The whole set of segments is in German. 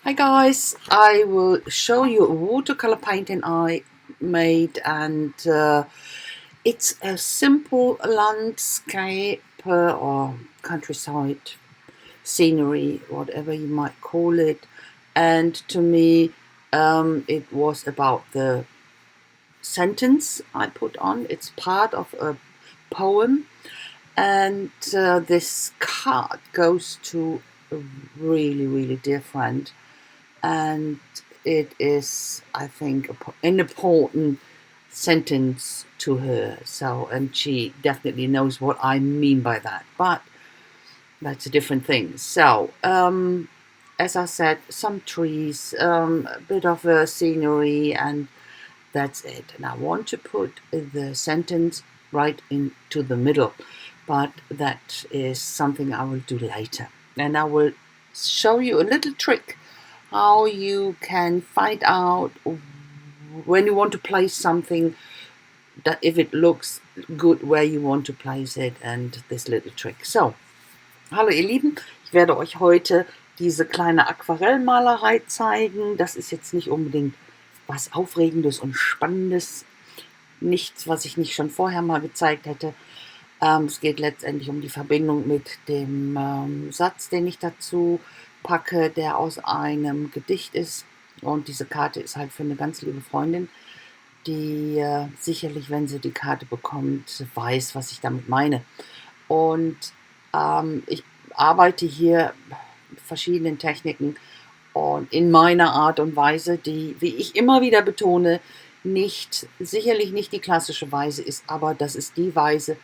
Hi guys, I will show you a watercolor painting I made, and it's a simple landscape or countryside scenery, whatever you might call it. And to me, it was about the sentence I put on. It's part of a poem, and this card goes to a really dear friend, and it is, I think, an important sentence to her. So, and she definitely knows what I mean by that, but that's a different thing. So, as I said, some trees, a bit of a scenery, and that's it. And I want to put the sentence right into the middle, but that is something I will do later. And I will show you a little trick how you can find out when you want to place something, that if it looks good where you want to place it, and this little trick. So, hallo ihr Lieben, ich werde euch heute diese kleine Aquarellmalerei zeigen. Das ist jetzt nicht unbedingt was Aufregendes und Spannendes, nichts, was ich nicht schon vorher mal gezeigt hätte. Es geht letztendlich um die Verbindung mit dem Satz, den ich dazu packe, der aus einem Gedicht ist. Und diese Karte ist halt für eine ganz liebe Freundin, die sicherlich, wenn sie die Karte bekommt, weiß, was ich damit meine. Und ich arbeite hier mit verschiedenen Techniken und in meiner Art und Weise, die, wie ich immer wieder betone, sicherlich nicht die klassische Weise ist, aber das ist die Weise,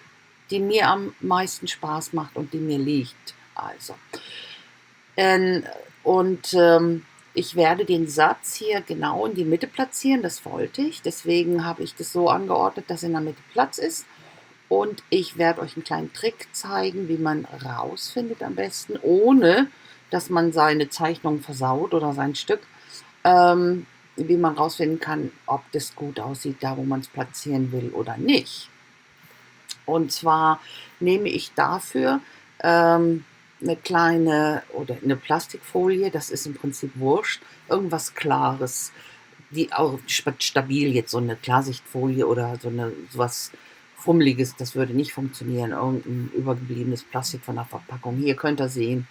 die mir am meisten Spaß macht und die mir liegt. Also, ich werde den Satz hier genau in die Mitte platzieren, das wollte ich. Deswegen habe ich das so angeordnet, dass in der Mitte Platz ist. Und ich werde euch einen kleinen Trick zeigen, wie man rausfindet am besten, ohne dass man seine Zeichnung versaut oder sein Stück, wie man rausfinden kann, ob das gut aussieht, da wo man es platzieren will oder nicht. Und zwar nehme ich dafür eine kleine oder eine Plastikfolie, das ist im Prinzip wurscht, irgendwas Klares, die auch stabil, jetzt so eine Klarsichtfolie oder sowas Fummeliges, das würde nicht funktionieren, irgendein übergebliebenes Plastik von der Verpackung. Hier könnt ihr sehen,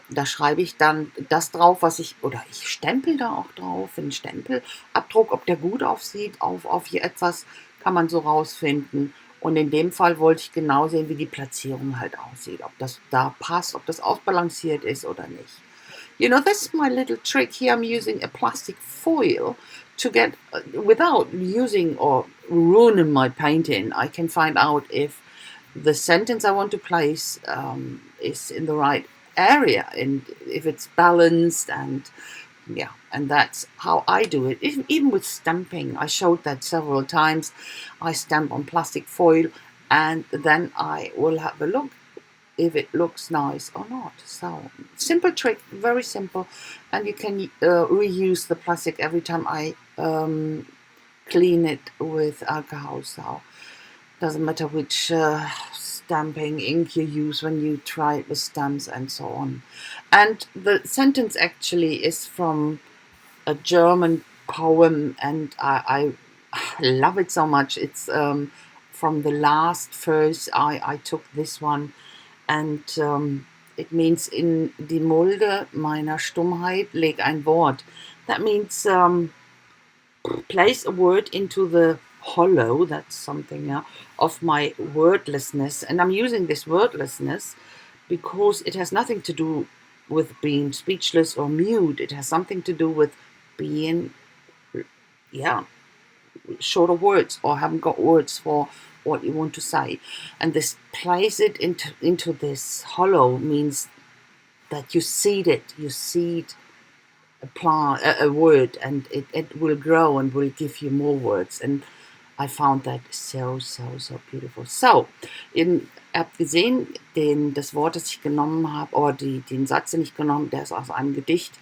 da schreibe ich dann das drauf, ich stempel da auch drauf, einen Stempelabdruck, ob der gut aussieht, auf hier etwas kann man so rausfinden. Und in dem Fall wollte ich genau sehen, wie die Platzierung halt aussieht, ob das da passt, ob das ausbalanciert ist oder nicht. You know, that's my little trick here. I'm using a plastic foil to get, without using or ruining my painting, I can find out if the sentence I want to place is in the right area and if it's balanced, and yeah, and that's how I do it. Even with stamping, I showed that several times. I stamp on plastic foil and then I will have a look if it looks nice or not. So, simple trick, very simple, and you can reuse the plastic every time I clean it with alcohol. So, doesn't matter which stamping ink you use when you try it with stamps and so on. And the sentence actually is from a German poem, and I love it so much. It's from the last verse. I took this one, and it means, in die Mulde meiner Stummheit leg ein Wort. That means place a word into the hollow, that's something, yeah, of my wordlessness. And I'm using this wordlessness because it has nothing to do with being speechless or mute. It has something to do with being, yeah, short of words, or haven't got words for what you want to say. And this place it into this hollow means that you seed a word, and it will grow and will give you more words. And I found that so beautiful. So, ihr habt gesehen, das Wort, das ich genommen habe, oder den Satz, den ich genommen habe, der ist aus einem Gedicht,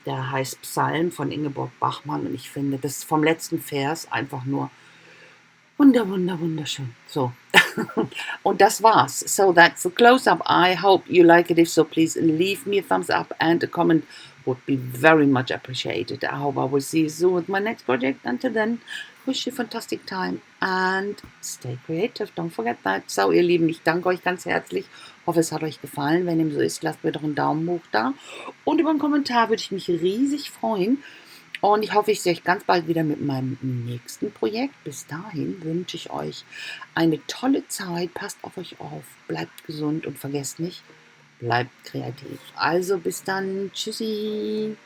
der heißt Psalm von Ingeborg Bachmann, und ich finde das vom letzten Vers einfach nur wunderschön. So. Und das war's. So that's a close-up. I hope you like it. If so, please leave me a thumbs up and a comment would be very much appreciated. I hope I will see you soon with my next project. Until then, wish you a fantastic time and stay creative. Don't forget that. So, ihr Lieben, ich danke euch ganz herzlich. Hoffe, es hat euch gefallen. Wenn dem so ist, lasst mir doch einen Daumen hoch da. Und über einen Kommentar würde ich mich riesig freuen. Und ich hoffe, ich sehe euch ganz bald wieder mit meinem nächsten Projekt. Bis dahin wünsche ich euch eine tolle Zeit. Passt auf euch auf, bleibt gesund und vergesst nicht, bleibt kreativ. Also bis dann. Tschüssi.